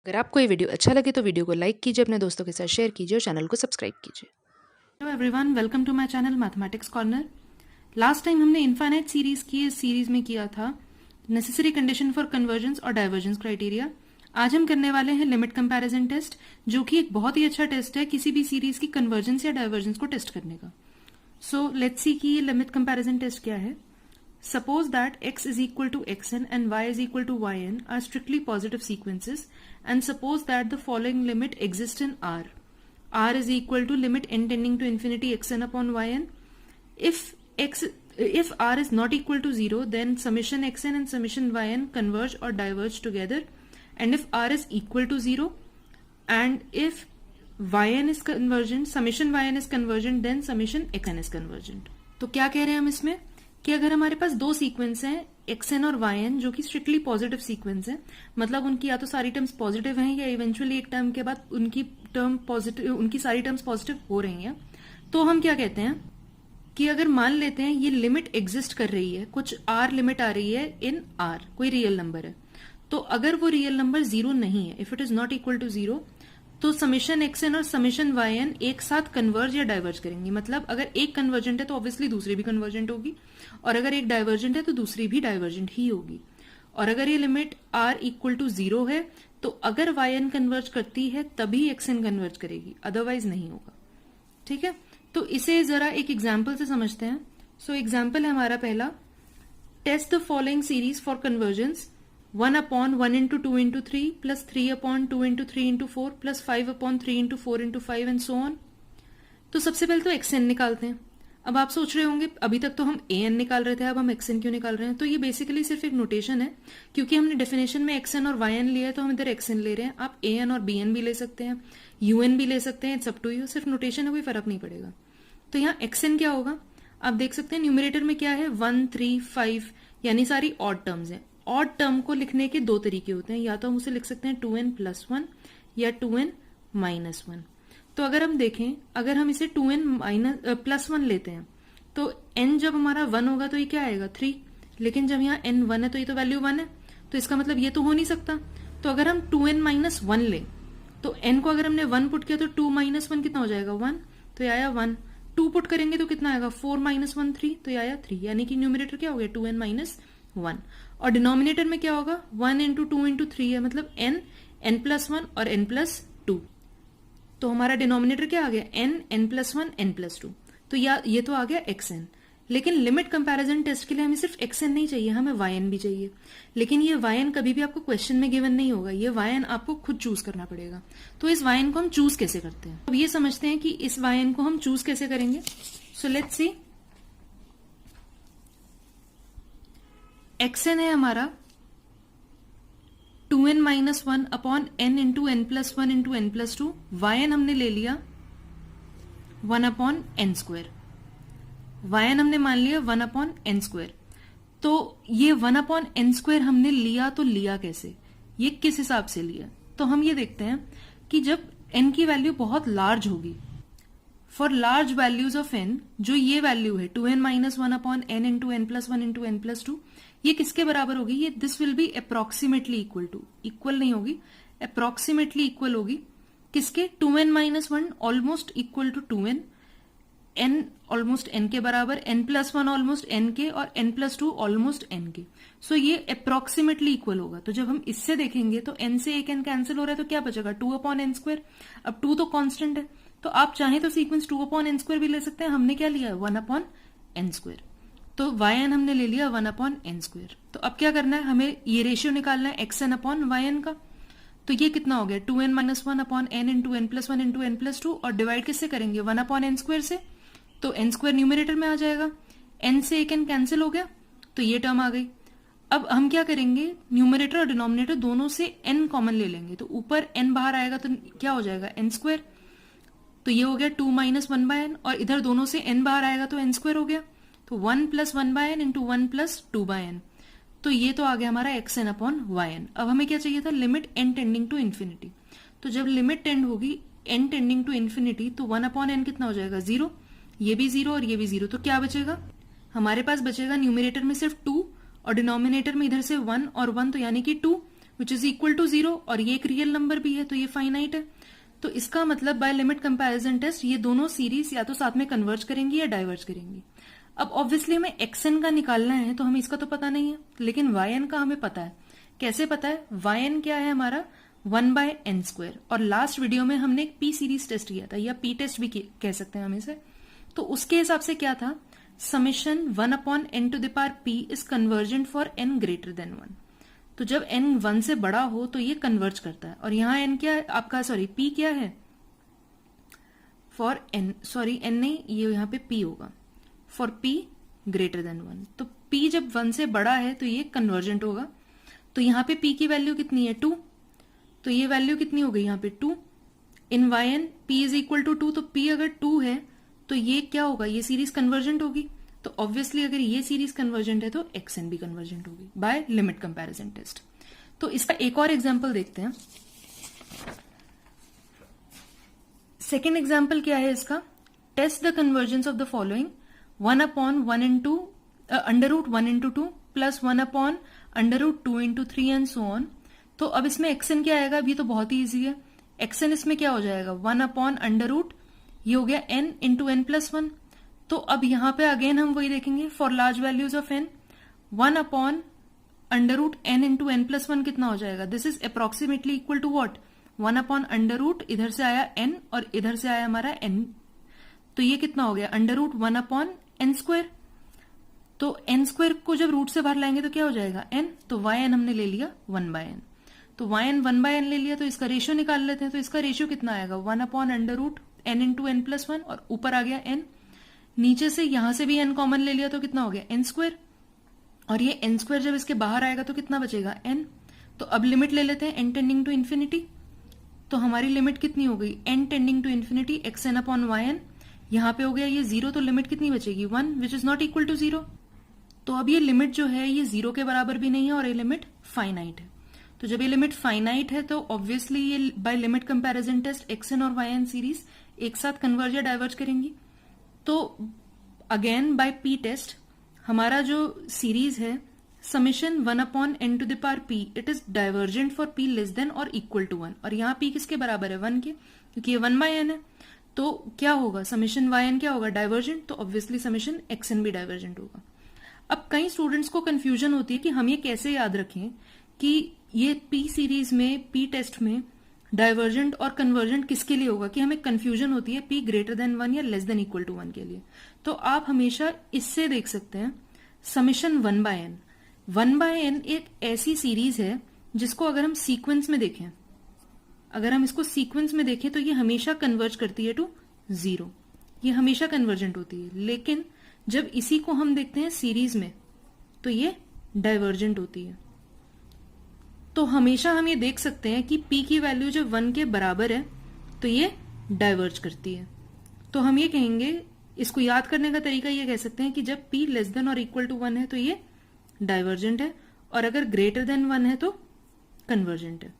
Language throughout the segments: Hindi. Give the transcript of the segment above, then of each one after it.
अगर आपको ये वीडियो अच्छा लगे तो वीडियो को लाइक कीजिए, अपने दोस्तों के साथ शेयर कीजिए और चैनल को सब्सक्राइब कीजिए। Hello everyone, welcome to my channel mathematics corner. Last time हमने इनफाइनाइट सीरीज की इस सीरीज में किया था नेसेसरी कंडीशन फॉर कन्वर्जेंस और डाइवर्जेंस क्राइटेरिया। आज हम करने वाले हैं लिमिट कंपैरिजन टेस्ट, जो कि एक बहुत ही अच्छा टेस्ट है किसी भी सीरीज की कन्वर्जेंस या डाइवर्जेंस को टेस्ट करने का। सो लेट्स सी कि ये लिमिट कंपैरिजन टेस्ट क्या है। Suppose that x is equal to xn and y is equal to yn are strictly positive sequences, and suppose that the following limit exists in R. R is equal to limit n tending to infinity xn upon yn. If R is not equal to 0, then summation xn and summation yn converge or diverge together. And if R is equal to 0, and if yn is convergent, summation yn is convergent, then summation xn is convergent. तो क्या कह रहे हैं हम इसमें कि अगर हमारे पास दो सीक्वेंस हैं एक्सएन और वाईएन जो कि स्ट्रिक्टली पॉजिटिव सीक्वेंस है, मतलब उनकी या तो सारी टर्म्स पॉजिटिव हैं या इवेंचुअली एक टर्म के बाद उनकी सारी टर्म्स पॉजिटिव हो रही हैं, तो हम क्या कहते हैं कि अगर मान लेते हैं ये लिमिट एग्जिस्ट कर रही है, कुछ आर लिमिट आ रही है इन आर, कोई रियल नंबर है, तो अगर वो रियल नंबर जीरो नहीं है, if it is not equal to zero, तो समेशन एक्सएन और समेशन वाईएन एक साथ कन्वर्ज या डाइवर्ज करेंगी। मतलब अगर एक कन्वर्जेंट है तो ऑब्वियसली दूसरी भी कन्वर्जेंट होगी, और अगर एक डाइवर्जेंट है तो दूसरी भी डाइवर्जेंट ही होगी। और अगर ये limit R equal to zero है तो अगर वाईएन कन्वर्ज करती है तभी एक्सएन कन्वर्ज करेगी, अदरवाइज नहीं होगा। ठीक है, तो इसे जरा एक एग्जाम्पल से समझते हैं। सो एग्जाम्पल है हमारा पहला, test the following series for convergence 1 upon 1 into 2 into 3 plus 3 upon 2 into 3 into 4 plus 5 upon 3 into 4 into 5 and so on। तो सबसे पहले तो xn निकालते हैं। अब आप सोच रहे होंगे अभी तक तो हम an निकाल रहे थे, अब हम xn क्यों निकाल रहे हैं? तो ये बेसिकली सिर्फ एक नोटेशन है, क्योंकि हमने डेफिनेशन में xn और yn लिया है तो हम इधर xn ले रहे हैं। आप an और bn भी ले सकते हैं, un भी ले सकते हैं, इट्स अप टू यू, सिर्फ नोटेशन है, कोई फर्क नहीं पड़ेगा। तो यहाँ xn क्या होगा आप देख सकते हैं, न्यूमरेटर में क्या है 1 3 5, यानी सारी ऑड टर्म्स हैं। ऑड टर्म को लिखने के दो तरीके होते हैं, या तो हम उसे लिख सकते हैं 2n प्लस 1 या 2n माइनस 1। तो अगर हम देखें, अगर हम इसे 2n प्लस 1 लेते हैं तो n जब हमारा 1 होगा तो ये क्या आएगा 3, लेकिन जब यहाँ n 1 है तो ये तो वैल्यू 1 है, तो इसका मतलब ये तो हो नहीं सकता। तो अगर हम 2n माइनस 1 लें तो n को अगर हमने 1 पुट किया तो 2 माइनस 1 कितना हो जाएगा 1, तो ये आया 1। 2 पुट करेंगे तो कितना आएगा 4 माइनस 1 3, तो ये आया 3, यानी कि न्यूमरेटर क्या हो गया 2n माइनस 1। और डिनोमिनेटर में क्या होगा 1 इंटू 2 इंटू 3 है, मतलब n प्लस 1 और n प्लस 2। तो हमारा डिनोमिनेटर क्या आ गया n प्लस 1 n प्लस 2। तो ये तो आ गया xn। लेकिन लिमिट कंपैरिजन टेस्ट के लिए हमें सिर्फ xn नहीं चाहिए, हमें yn भी चाहिए। लेकिन ये yn कभी भी आपको क्वेश्चन में गिवन नहीं होगा, ये yn आपको खुद चूज करना पड़ेगा। तो इस yn को हम चूज कैसे करते हैं, अब ये समझते हैं कि इस yn को हम चूज कैसे करेंगे। सो लेट्स सी, xn है हमारा 2n minus 1 upon n into n plus 1 into n plus 2। yn हमने ले लिया 1 अपॉन एन स्क्वायर, yn हमने मान लिया 1 अपॉन एन स्क्वायर। तो ये 1 अपॉन एन स्क्वायर हमने लिया तो लिया कैसे, ये किस हिसाब से लिया, तो हम ये देखते हैं कि जब n की वैल्यू बहुत लार्ज होगी, for large values of n, जो ये वैल्यू है 2n minus 1 upon n into n plus 1 into n plus 2, ये किसके बराबर होगी, ये this will be approximately equal to, equal नहीं होगी, अप्रोक्सीमेटली इक्वल होगी किसके 2n minus 1 almost equal to 2n, n almost n के बराबर, n प्लस 1 ऑलमोस्ट n के, और n प्लस 2 ऑलमोस्ट n के। सो ये अप्रोक्सीमेटली इक्वल होगा। तो जब हम इससे देखेंगे तो n से एक n कैंसिल हो रहा है तो क्या बचेगा 2 अपॉन एन स्क्वायर। अब 2 तो कांस्टेंट है, तो आप चाहें तो सीक्वेंस 2 अपॉन एन स्क्वायर भी ले सकते हैं, हमने क्या लिया 1 अपॉन एन स्क्वायर। तो yn हमने ले लिया 1 अपॉन एन स्क्वायर। तो अब क्या करना है, हमें ये रेशियो निकालना है xn अपॉन yn का। तो ये कितना हो गया 2n minus 1 upon n into n plus 1 into n plus 2, और डिवाइड किससे करेंगे 1 अपॉन एन स्क्वायर से, तो एन स्क्वायर न्यूमरेटर में आ जाएगा, n से एक n कैंसिल हो गया, तो ये टर्म आ गई। अब हम क्या करेंगे, न्यूमरेटर और डिनोमिनेटर दोनों से n कॉमन ले लेंगे, तो ऊपर n बाहर आएगा तो क्या हो जाएगा n स्क्वायर, तो ये हो गया 2 माइनस 1 बाय n, और इधर दोनों से n बाहर आएगा तो n स्क्वायर हो गया, तो 1 plus 1 by n into 1 plus 2 by n। तो ये तो आ गया हमारा xn अपॉन yn। अब हमें क्या चाहिए था, limit n tending to infinity. तो जब लिमिट टेंड होगी n टेंडिंग टू इन्फिनिटी तो 1 अपॉन n कितना हो जाएगा 0, ये भी 0 और ये भी 0, तो क्या बचेगा हमारे पास, बचेगा न्यूमरेटर में सिर्फ 2 और डिनोमिनेटर में इधर से 1 और 1, तो यानी कि 2। विच इज इक्वल टू 0 और ये एक रियल नंबर भी है तो ये फाइनाइट है। तो इसका मतलब बाय लिमिट कंपैरिजन टेस्ट ये दोनों सीरीज या तो साथ में कन्वर्ज करेंगी या डाइवर्ज करेंगी। अब ऑब्वियसली हमें xn का निकालना है तो हमें इसका तो पता नहीं है, लेकिन yn का हमें पता है। कैसे पता है? yn क्या है हमारा 1/n²। और लास्ट वीडियो में हमने एक p सीरीज टेस्ट किया था, या p टेस्ट भी कह सकते हैं हम इसे। तो उसके हिसाब से क्या था, summation 1/n⁻p is convergent for n greater than 1। तो जब n 1 से बड़ा हो तो ये कन्वर्ज करता है। और यहां n क्या है आपका, p क्या है फॉर n, n नहीं, ये यहां पे p होगा फॉर p ग्रेटर देन 1। तो p जब 1 से बड़ा है तो ये कन्वर्जेंट होगा। तो यहां पे p की वैल्यू कितनी है 2, तो ये वैल्यू कितनी हो गई यहाँ पे 2। In yn p is equal to 2, तो p अगर 2 है तो ये क्या होगा, ये सीरीज कन्वर्जेंट होगी। तो ऑब्वियसली अगर ये सीरीज कन्वर्जेंट है तो xn भी कन्वर्जेंट होगी बाय लिमिट कंपैरिजन टेस्ट। तो इसका एक और एग्जांपल देखते हैं। सेकेंड एग्जांपल क्या है इसका, test the convergence of the following 1/1 into √1 into 2 plus 1/√2 into 3 and so on. तो अब इसमें xn क्या आएगा, अभी तो बहुत ही ईजी है। xn इसमें क्या हो जाएगा 1/√, ये हो गया n into n plus 1। तो अब यहां पे अगेन हम वही देखेंगे for large values of n, 1/√n into n plus 1 कितना हो जाएगा, this is approximately equal to what, 1/√, इधर से आया n और इधर से आया हमारा n, तो ये कितना हो गया √1/n²। तो n² को जब रूट से बाहर लाएंगे तो क्या हो जाएगा n, तो yn हमने ले लिया 1/n। तो yn 1/n ले लिया, तो इसका रेशियो निकाल लेते हैं। तो इसका रेशियो कितना आएगा 1/√n into n plus 1, और ऊपर आ गया n, नीचे से यहां से भी n कॉमन ले लिया तो कितना हो गया n², और ये n² जब इसके बाहर आएगा तो कितना बचेगा n। तो अब लिमिट ले लेते हैं n टेंडिंग टू इन्फिनिटी। तो हमारी लिमिट कितनी हो गई n tending to infinity xn/yn, यहां पे हो गया ये 0, तो लिमिट कितनी बचेगी 1 which is not equal to 0। तो अब ये लिमिट जो है ये 0 के बराबर भी नहीं है और ये लिमिट फाइनाइट है। तो जब ये लिमिट फाइनाइट है तो ऑब्वियसली ये by limit comparison test xn और yn सीरीज एक साथ कन्वर्ज या डाइवर्ज करेंगी। तो अगेन बाय p टेस्ट हमारा जो सीरीज है summation 1/n⁻p it is divergent for p less than और इक्वल टू 1, और यहाँ p किसके बराबर है 1 के, क्योंकि ये 1/n है। तो क्या होगा समेशन yn क्या होगा डाइवर्जेंट, तो ऑब्वियसली समेशन xn भी डाइवर्जेंट होगा। अब कई स्टूडेंट्स को कंफ्यूजन होती है कि हम ये कैसे याद रखें कि ये p सीरीज में p टेस्ट में डाइवर्जेंट और कन्वर्जेंट किसके लिए होगा, कि हमें कंफ्यूजन होती है p ग्रेटर देन 1 या लेस देन इक्वल टू 1 के लिए। तो आप हमेशा इससे देख सकते हैं समेशन 1/n। 1/n एक ऐसी सीरीज है जिसको अगर हम सीक्वेंस में देखें, अगर हम इसको सीक्वेंस में देखें तो ये हमेशा कन्वर्ज करती है टू 0, ये हमेशा कन्वर्जेंट होती है। लेकिन जब इसी को हम देखते हैं सीरीज में तो ये डाइवर्जेंट होती है। तो हमेशा हम ये देख सकते हैं कि p की वैल्यू जब 1 के बराबर है तो ये डाइवर्ज करती है। तो हम ये कहेंगे, इसको याद करने का तरीका ये कह सकते हैं कि जब p लेस देन और इक्वल टू 1 है तो ये डाइवर्जेंट है, और अगर ग्रेटर देन 1 है तो कन्वर्जेंट है।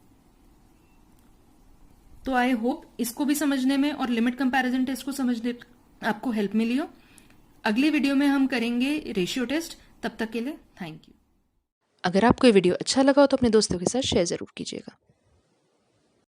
तो आई होप इसको भी समझने में और लिमिट कंपैरिजन टेस्ट को समझने आपको हेल्प मिली हो। अगले वीडियो में हम करेंगे रेशियो टेस्ट। तब तक के लिए थैंक यू। अगर आपको ये वीडियो अच्छा लगा हो तो अपने दोस्तों के साथ शेयर ज़रूर कीजिएगा।